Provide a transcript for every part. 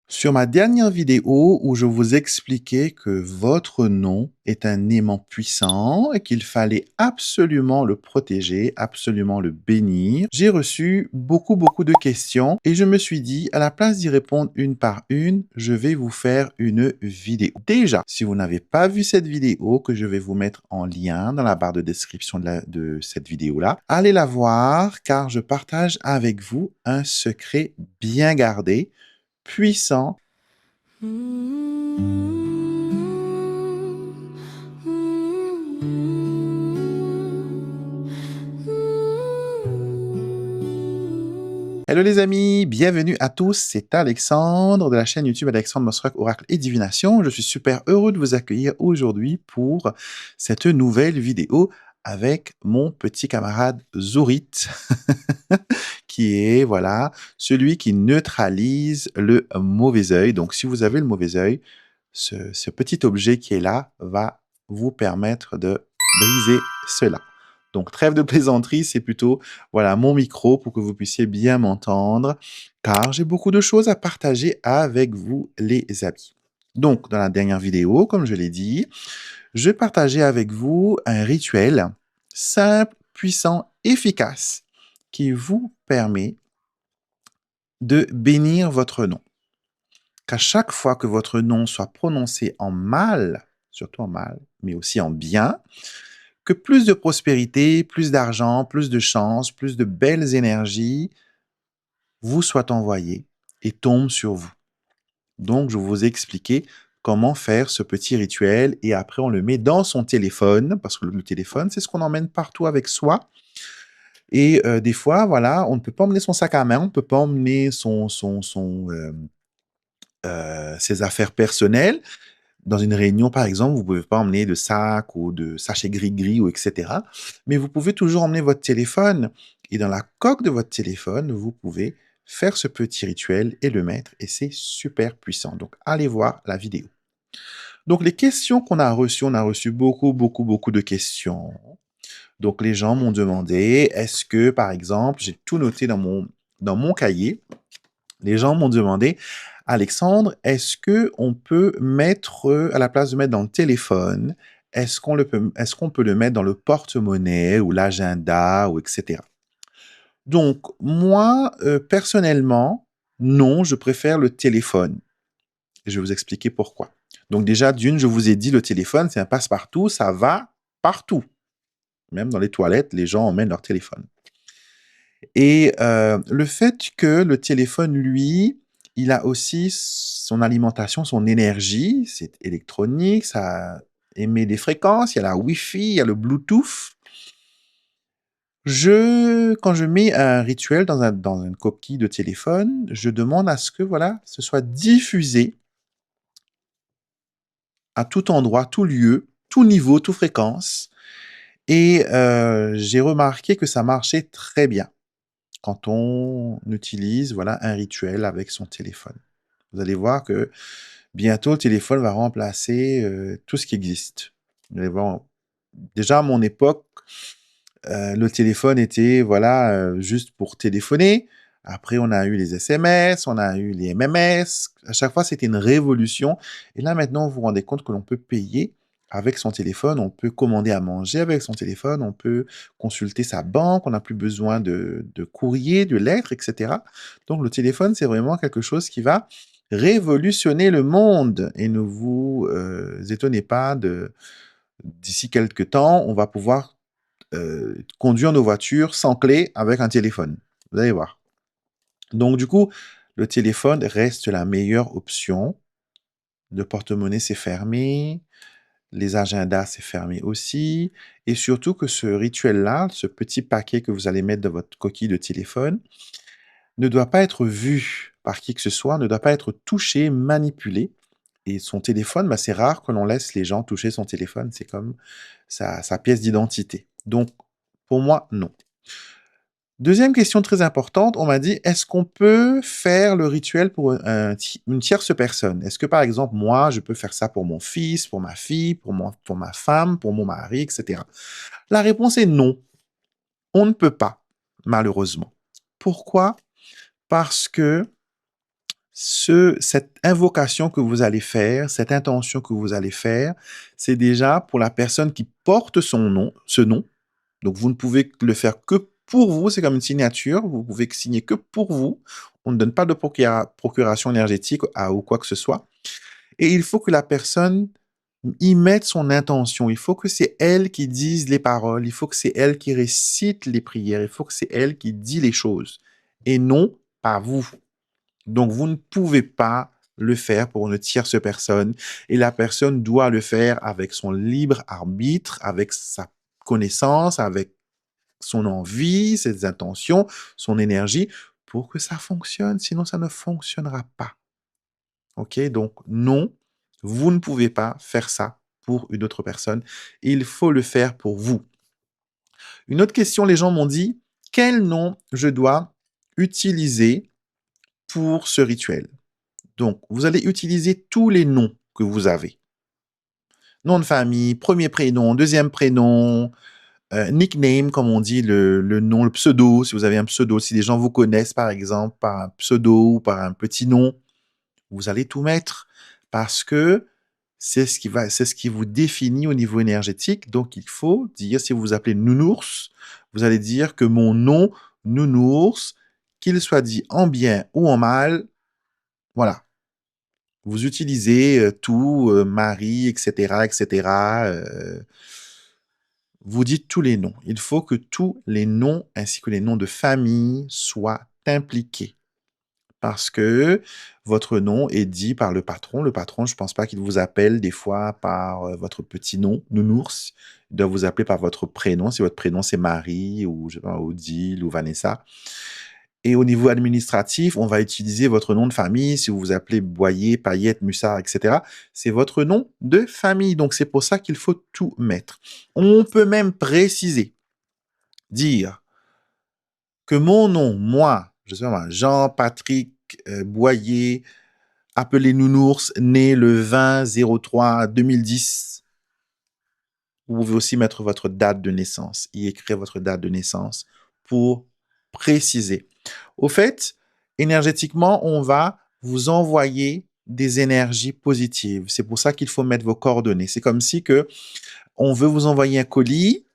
Sur ma dernière vidéo où je vous expliquais que votre nom est un aimant puissant et qu'il fallait absolument le protéger, absolument le bénir, j'ai reçu beaucoup de questions et je me suis dit, à la place d'y répondre une par une, je vais vous faire une vidéo. Déjà, si vous n'avez pas vu cette vidéo, que je vais vous mettre en lien dans la barre de description de cette vidéo-là, allez la voir car je partage avec vous un secret bien gardé, puissant. Hello les amis, bienvenue à tous, c'est Alexandre de la chaîne YouTube Alexandre Mosrock Oracle et Divination. Je suis super heureux de vous accueillir aujourd'hui pour cette nouvelle vidéo avec mon petit camarade Zourit, qui est, voilà, celui qui neutralise le mauvais œil. Donc si vous avez le mauvais œil, ce petit objet qui est là va vous permettre de briser cela. Donc, trêve de plaisanterie, c'est plutôt, voilà, mon micro pour que vous puissiez bien m'entendre, car j'ai beaucoup de choses à partager avec vous, les amis. Donc, dans la dernière vidéo, comme je l'ai dit, je partageais avec vous un rituel simple, puissant, efficace, qui vous permet de bénir votre nom. Qu'à chaque fois que votre nom soit prononcé en mal, surtout en mal, mais aussi en bien, que plus de prospérité, plus d'argent, plus de chance, plus de belles énergies vous soient envoyées et tombent sur vous. Donc, je vais vous expliquer comment faire ce petit rituel et après, on le met dans son téléphone parce que le téléphone, c'est ce qu'on emmène partout avec soi. Et des fois, voilà, on ne peut pas emmener son sac à main, on ne peut pas emmener ses affaires personnelles. Dans une réunion, par exemple, vous ne pouvez pas emmener de sac ou de sachet gris-gris ou etc. Mais vous pouvez toujours emmener votre téléphone. Et dans la coque de votre téléphone, vous pouvez faire ce petit rituel et le mettre. Et c'est super puissant. Donc, allez voir la vidéo. Donc, les questions qu'on a reçues, on a reçu beaucoup de questions. Donc, les gens m'ont demandé, est-ce que, par exemple, j'ai tout noté dans mon cahier, les gens m'ont demandé, Alexandre, est-ce que on peut mettre, à la place de mettre dans le téléphone, est-ce qu'on peut le mettre dans le porte-monnaie ou l'agenda ou etc. Donc, moi, personnellement, non, je préfère le téléphone. Et je vais vous expliquer pourquoi. Donc déjà, d'une, je vous ai dit, le téléphone, c'est un passe-partout, ça va partout. Même dans les toilettes, les gens emmènent leur téléphone. Et le fait que le téléphone, lui, il a aussi son alimentation, son énergie, c'est électronique, ça émet des fréquences, il y a la Wi-Fi, il y a le Bluetooth. Quand je mets un rituel dans une coquille de téléphone, je demande à ce que, voilà, ce soit diffusé à tout endroit, tout lieu, tout niveau, toute fréquence. Et j'ai remarqué que ça marchait très bien quand on utilise, voilà, un rituel avec son téléphone. Vous allez voir que bientôt, le téléphone va remplacer tout ce qui existe. Vous allez voir, déjà à mon époque, le téléphone était, voilà, juste pour téléphoner. Après, on a eu les SMS, on a eu les MMS. À chaque fois, c'était une révolution. Et là, maintenant, vous vous rendez compte que l'on peut payer avec son téléphone, on peut commander à manger avec son téléphone, on peut consulter sa banque, on n'a plus besoin de courrier, de lettres, etc. Donc, le téléphone, c'est vraiment quelque chose qui va révolutionner le monde. Et ne vous étonnez pas d'ici quelques temps, on va pouvoir conduire nos voitures sans clé avec un téléphone. Vous allez voir. Donc, du coup, le téléphone reste la meilleure option. Le porte-monnaie, c'est fermé. Les agendas, c'est fermé aussi. Et surtout que ce rituel-là, ce petit paquet que vous allez mettre dans votre coquille de téléphone, ne doit pas être vu par qui que ce soit, ne doit pas être touché, manipulé. Et son téléphone, bah, c'est rare que l'on laisse les gens toucher son téléphone. C'est comme sa pièce d'identité. Donc, pour moi, non. Deuxième question très importante, on m'a dit, est-ce qu'on peut faire le rituel pour une tierce personne? Est-ce que, par exemple, moi, je peux faire ça pour mon fils, pour ma fille, pour ma femme, pour mon mari, etc. La réponse est non. On ne peut pas, malheureusement. Pourquoi? Parce que cette invocation que vous allez faire, cette intention que vous allez faire, c'est déjà pour la personne qui porte son nom, ce nom. Donc, vous ne pouvez le faire que pour vous. C'est comme une signature. Vous pouvez signer que pour vous. On ne donne pas de procuration énergétique ou quoi que ce soit. Et il faut que la personne y mette son intention. Il faut que c'est elle qui dise les paroles. Il faut que c'est elle qui récite les prières. Il faut que c'est elle qui dit les choses. Et non pas vous. Donc, vous ne pouvez pas le faire pour une tierce personne. Et la personne doit le faire avec son libre arbitre, avec sa connaissance, avec son envie, ses intentions, son énergie, pour que ça fonctionne. Sinon, ça ne fonctionnera pas. OK? Donc, non, vous ne pouvez pas faire ça pour une autre personne. Il faut le faire pour vous. Une autre question, les gens m'ont dit, quel nom je dois utiliser pour ce rituel? Donc, vous allez utiliser tous les noms que vous avez. Nom de famille, premier prénom, deuxième prénom, nickname, comme on dit, le nom, le pseudo, si vous avez un pseudo, si les gens vous connaissent, par exemple, par un pseudo ou par un petit nom, vous allez tout mettre parce que c'est ce qui vous définit au niveau énergétique. Donc, il faut dire, si vous vous appelez Nounours, vous allez dire que mon nom, Nounours, qu'il soit dit en bien ou en mal, voilà. Vous utilisez tout, Marie, etc., etc. Vous dites tous les noms. Il faut que tous les noms ainsi que les noms de famille soient impliqués. Parce que votre nom est dit par le patron. Le patron, je ne pense pas qu'il vous appelle des fois par votre petit nom, Nounours. Il doit vous appeler par votre prénom. Si votre prénom c'est Marie ou je sais pas, Odile ou Vanessa. Et au niveau administratif, on va utiliser votre nom de famille. Si vous vous appelez Boyer, Payette, Mussard, etc., c'est votre nom de famille. Donc, c'est pour ça qu'il faut tout mettre. On peut même préciser, dire que mon nom, moi, je sais pas, Jean-Patrick Boyer, appelé Nounours, né le 20-03-2010. Vous pouvez aussi mettre votre date de naissance, y écrire votre date de naissance pour préciser. Au fait, énergétiquement, on va vous envoyer des énergies positives. C'est pour ça qu'il faut mettre vos coordonnées. C'est comme si que on veut vous envoyer un colis.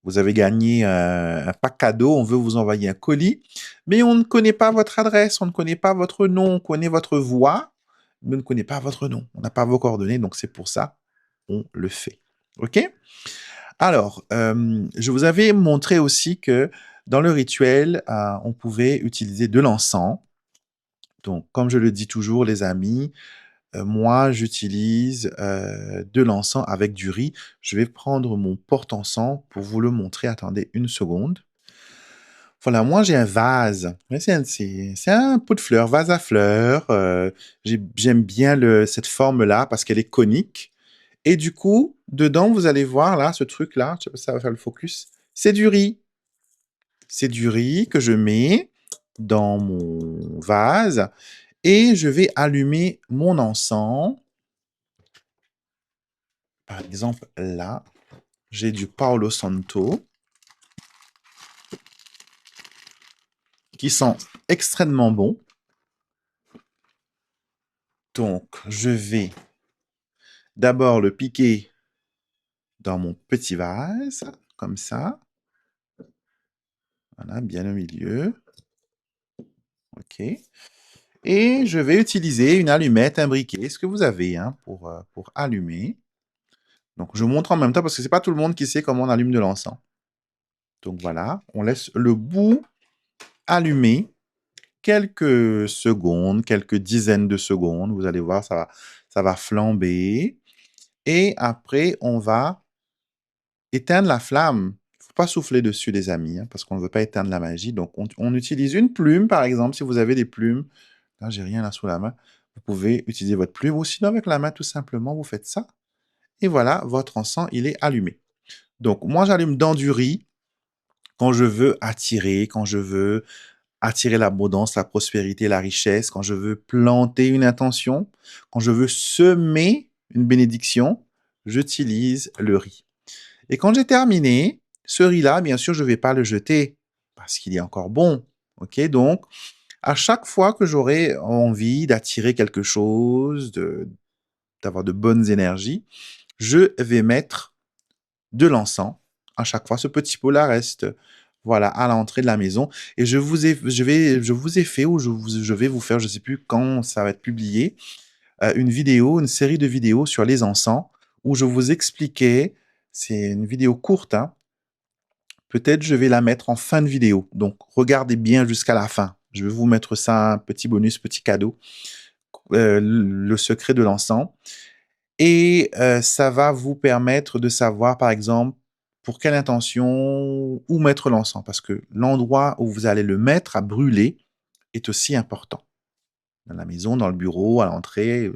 Vous avez gagné un pack cadeau, on veut vous envoyer un colis, mais on ne connaît pas votre adresse, on ne connaît pas votre nom, on connaît votre voix, mais on ne connaît pas votre nom. On n'a pas vos coordonnées, donc c'est pour ça on le fait. OK? Alors, je vous avais montré aussi que dans le rituel, on pouvait utiliser de l'encens. Donc, comme je le dis toujours, les amis, moi, j'utilise de l'encens avec du riz. Je vais prendre mon porte-encens pour vous le montrer. Attendez une seconde. Voilà, moi, j'ai un vase. Ouais, c'est un pot de fleurs, vase à fleurs. J'aime bien cette forme-là parce qu'elle est conique. Et du coup, dedans, vous allez voir là, ce truc-là, je sais pas si ça va faire le focus. C'est du riz. C'est du riz que je mets dans mon vase et je vais allumer mon encens. Par exemple, là, j'ai du Palo Santo qui sent extrêmement bon. Donc, je vais d'abord le piquer dans mon petit vase, comme ça. Voilà, bien au milieu. OK. Et je vais utiliser une allumette, un briquet, ce que vous avez hein, pour allumer. Donc, je vous montre en même temps parce que c'est pas tout le monde qui sait comment on allume de l'encens. Donc voilà, on laisse le bout allumé quelques secondes, quelques dizaines de secondes. Vous allez voir, ça va flamber. Et après, on va éteindre la flamme. Il ne faut pas souffler dessus, les amis, hein, parce qu'on ne veut pas éteindre la magie. Donc, on utilise une plume, par exemple, si vous avez des plumes. Là, j'ai rien là sous la main. Vous pouvez utiliser votre plume ou sinon avec la main, tout simplement, vous faites ça. Et voilà, votre encens, il est allumé. Donc, moi, j'allume dans du riz quand je veux attirer, quand je veux attirer l'abondance, la prospérité, la richesse, quand je veux planter une intention, quand je veux semer une bénédiction, j'utilise le riz. Et quand j'ai terminé, ce riz-là, bien sûr, je ne vais pas le jeter parce qu'il est encore bon. OK? Donc, À chaque fois que j'aurai envie d'attirer quelque chose, d'avoir de bonnes énergies, je vais mettre de l'encens à chaque fois. Ce petit pot-là reste, voilà, à l'entrée de la maison. Et je vous ai fait, ou je vais vous faire, je sais plus quand ça va être publié, une vidéo, une série de vidéos sur les encens, où je vous expliquais, c'est une vidéo courte, hein, peut-être je vais la mettre en fin de vidéo. Donc, regardez bien jusqu'à la fin. Je vais vous mettre ça, un petit bonus, petit cadeau, le secret de l'encens. Et ça va vous permettre de savoir, par exemple, pour quelle intention, où mettre l'encens. Parce que l'endroit où vous allez le mettre à brûler est aussi important. Dans la maison, dans le bureau, à l'entrée,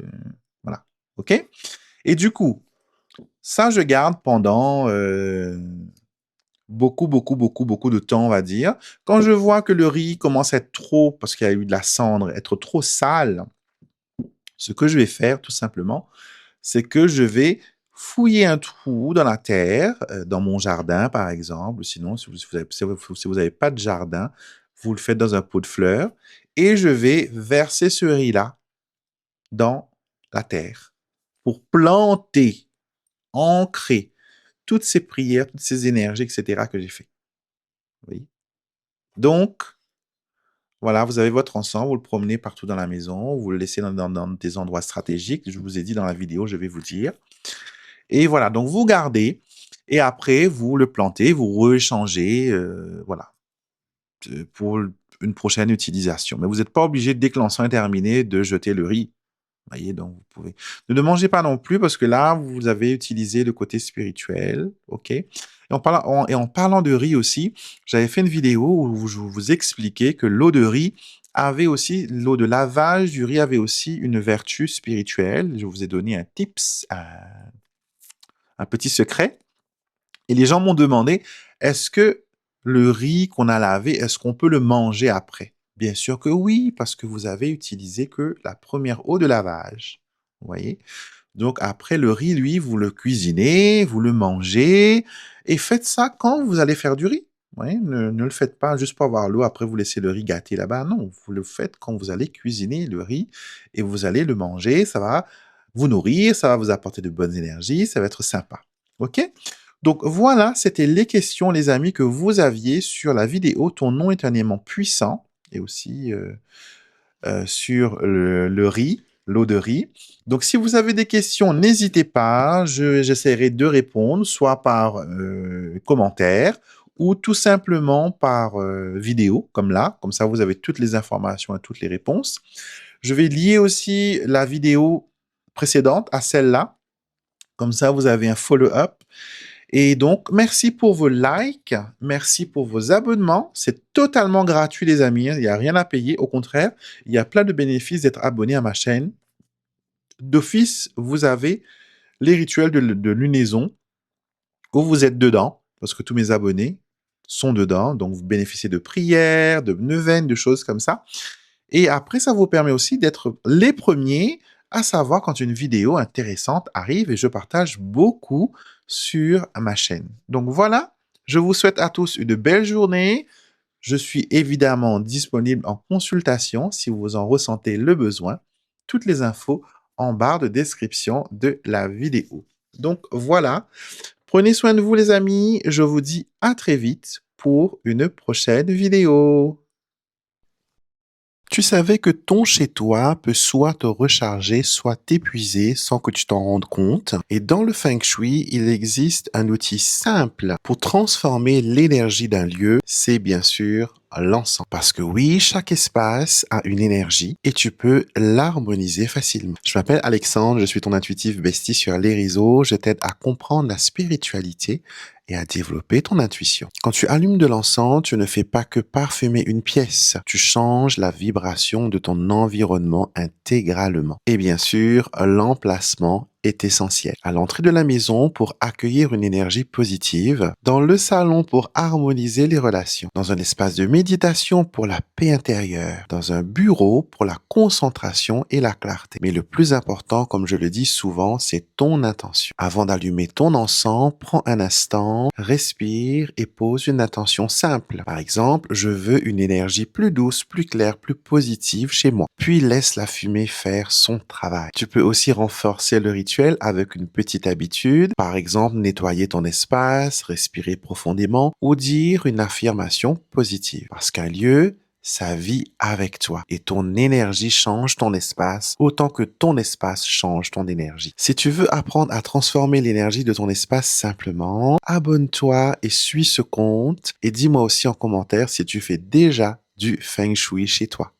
voilà. OK? Et du coup, ça, je garde pendant beaucoup de temps, on va dire. Quand je vois que le riz commence à être trop, parce qu'il y a eu de la cendre, être trop sale, ce que je vais faire, tout simplement, c'est que je vais fouiller un trou dans la terre, dans mon jardin, par exemple. Sinon, si vous avez pas de jardin, vous le faites dans un pot de fleurs. Et je vais verser ce riz-là dans la terre pour planter, ancrer toutes ces prières, toutes ces énergies, etc. que j'ai fait. Oui. Donc, voilà, vous avez votre encens, vous le promenez partout dans la maison, vous le laissez dans des endroits stratégiques. Je vous ai dit dans la vidéo, je vais vous dire. Et voilà, donc vous gardez et après vous le plantez, vous réchangez, voilà, pour une prochaine utilisation. Mais vous n'êtes pas obligé, dès que l'encens est terminé, de jeter le riz. Vous voyez, donc vous pouvez. Ne mangez pas non plus parce que là, vous avez utilisé le côté spirituel, ok? Et en parlant de riz aussi, j'avais fait une vidéo où je vous expliquais que l'eau de riz avait aussi, l'eau de lavage du riz avait aussi une vertu spirituelle. Je vous ai donné un tips, un petit secret. Et les gens m'ont demandé, est-ce que le riz qu'on a lavé, est-ce qu'on peut le manger après? Bien sûr que oui, parce que vous avez utilisé que la première eau de lavage. Vous voyez? Donc après, le riz, lui, vous le cuisinez, vous le mangez, et faites ça quand vous allez faire du riz. Vous voyez? Ne le faites pas juste pour avoir l'eau, après vous laissez le riz gâter là-bas. Non, vous le faites quand vous allez cuisiner le riz, et vous allez le manger, ça va vous nourrir, ça va vous apporter de bonnes énergies, ça va être sympa. OK? Donc voilà, c'était les questions, les amis, que vous aviez sur la vidéo «Ton nom est un aimant puissant» et aussi sur le riz, l'eau de riz. Donc si vous avez des questions, n'hésitez pas, j'essaierai de répondre, soit par commentaire ou tout simplement par vidéo, comme là. Comme ça, vous avez toutes les informations et toutes les réponses. Je vais lier aussi la vidéo précédente à celle-là. Comme ça, vous avez un follow-up. Et donc, merci pour vos likes, merci pour vos abonnements. C'est totalement gratuit, les amis, hein. Il n'y a rien à payer. Au contraire, il y a plein de bénéfices d'être abonné à ma chaîne. D'office, vous avez les rituels de lunaison où vous êtes dedans, parce que tous mes abonnés sont dedans. Donc, vous bénéficiez de prières, de neuvaines, de choses comme ça. Et après, ça vous permet aussi d'être les premiers à savoir quand une vidéo intéressante arrive et je partage beaucoup sur ma chaîne. Donc voilà, je vous souhaite à tous une belle journée. Je suis évidemment disponible en consultation si vous en ressentez le besoin. Toutes les infos en barre de description de la vidéo. Donc voilà, prenez soin de vous les amis. Je vous dis à très vite pour une prochaine vidéo. Tu savais que ton chez-toi peut soit te recharger, soit t'épuiser sans que tu t'en rendes compte. Et dans le Feng Shui, il existe un outil simple pour transformer l'énergie d'un lieu. C'est bien sûr l'encens. Parce que oui, chaque espace a une énergie et tu peux l'harmoniser facilement. Je m'appelle Alexandre, je suis ton intuitif bestie sur les réseaux. Je t'aide à comprendre la spiritualité et à développer ton intuition. Quand tu allumes de l'encens, tu ne fais pas que parfumer une pièce, tu changes la vibration de ton environnement intégralement. Et bien sûr, l'emplacement est essentiel. À l'entrée de la maison pour accueillir une énergie positive, dans le salon pour harmoniser les relations, dans un espace de méditation pour la paix intérieure, dans un bureau pour la concentration et la clarté. Mais le plus important, comme je le dis souvent, c'est ton intention. Avant d'allumer ton encens, prends un instant, respire et pose une intention simple. Par exemple, je veux une énergie plus douce, plus claire, plus positive chez moi. Puis laisse la fumée faire son travail. Tu peux aussi renforcer le rituel avec une petite habitude, par exemple nettoyer ton espace, respirer profondément ou dire une affirmation positive. Parce qu'un lieu, ça vit avec toi et ton énergie change ton espace autant que ton espace change ton énergie. Si tu veux apprendre à transformer l'énergie de ton espace simplement, abonne-toi et suis ce compte et dis-moi aussi en commentaire si tu fais déjà du Feng Shui chez toi.